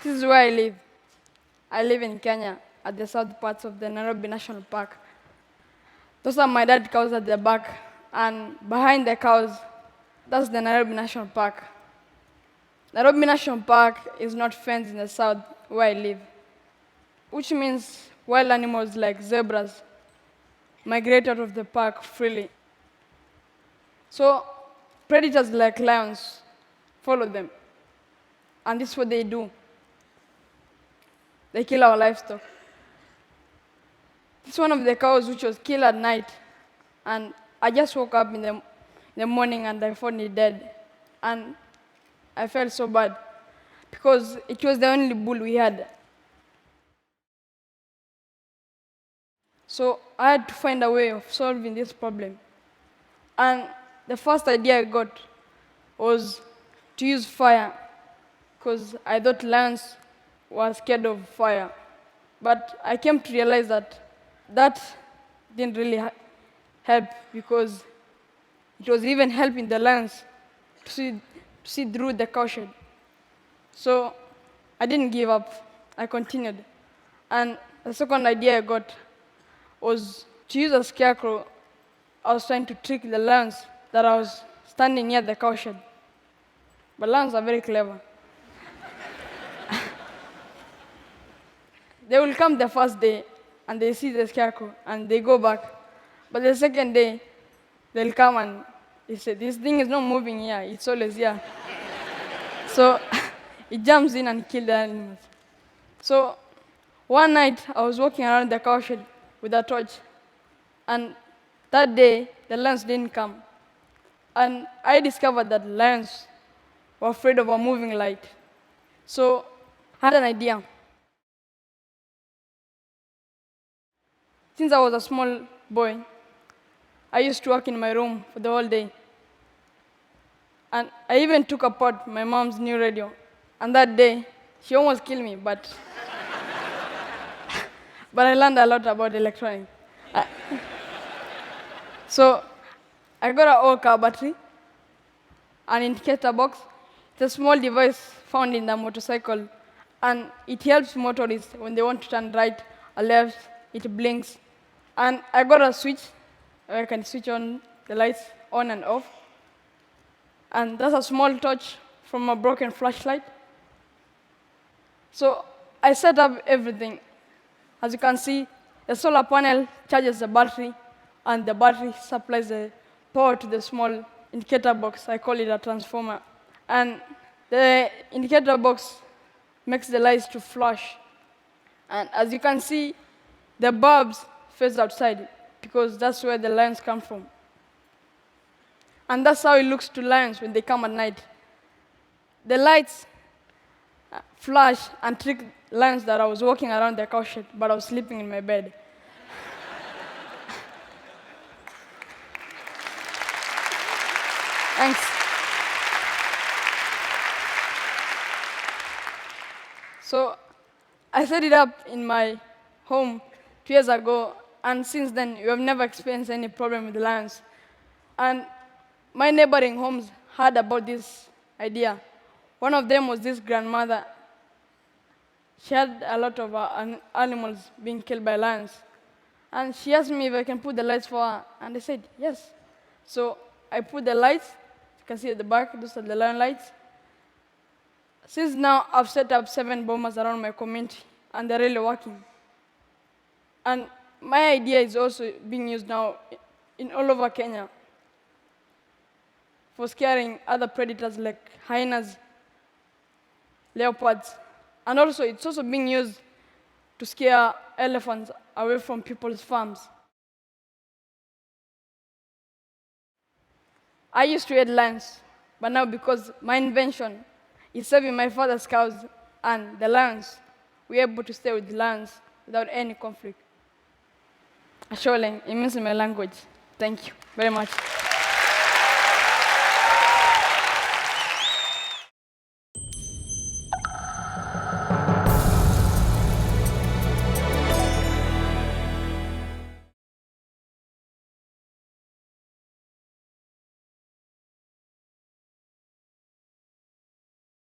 This is where I live. I live in Kenya, at the south parts of the Nairobi National Park. Those are my dad's cows at the back, and behind the cows, that's the Nairobi National Park. Nairobi National Park is not fenced in the south where I live, which means wild animals like zebras migrate out of the park freely. So predators like lions follow them, and this is what they do. They kill our livestock. This is one of the cows which was killed at night, and I just woke up in the morning and I found it dead. And I felt so bad because it was the only bull we had. So I had to find a way of solving this problem. And the first idea I got was to use fire, because I thought lions were scared of fire. But I came to realize that that didn't really help, because it was even helping the lions to see through the caution. So I didn't give up. I continued. And the second idea I got was to use a scarecrow. I was trying to trick the lions that I was standing near the cowshed. But lions are very clever. They will come the first day and they see the scarecrow and they go back. But the second day, they'll come and they say, this thing is not moving here, it's always here. So it jumps in and kills the animals. So one night, I was walking around the cowshed with a torch. And that day, the lions didn't come. And I discovered that lions were afraid of a moving light. So I had an idea. Since I was a small boy, I used to work in my room for the whole day. And I even took apart my mom's new radio. And that day, she almost killed me, but I learned a lot about electronics. So I got an old car battery, an indicator box. It's a small device found in the motorcycle, and it helps motorists when they want to turn right or left. It blinks. And I got a switch where I can switch on the lights on and off. And that's a small torch from a broken flashlight. So I set up everything. As you can see, the solar panel charges the battery, and the battery supplies the power to the small indicator box. I call it a transformer. And the indicator box makes the lights to flash. And as you can see, the bulbs face outside, because that's where the lions come from. And that's how it looks to lions when they come at night. The lights flash and trick lions that I was walking around the cowshed, but I was sleeping in my bed. Thanks. So I set it up in my home 2 years ago, and since then, we have never experienced any problem with the lions. And my neighboring homes heard about this idea. One of them was this grandmother. She had a lot of animals being killed by lions. And she asked me if I can put the lights for her, and I said, yes. So I put the lights. You can see at the back, those are the lion lights. Since now, I've set up 7 bombers around my community, and they're really working. And my idea is also being used now in all over Kenya for scaring other predators like hyenas, leopards, and also it's also being used to scare elephants away from people's farms. I used to hate lions, but now because my invention is saving my father's cows and the lions, we're able to stay with the lions without any conflict. Ashole, it means in my language. Thank you very much.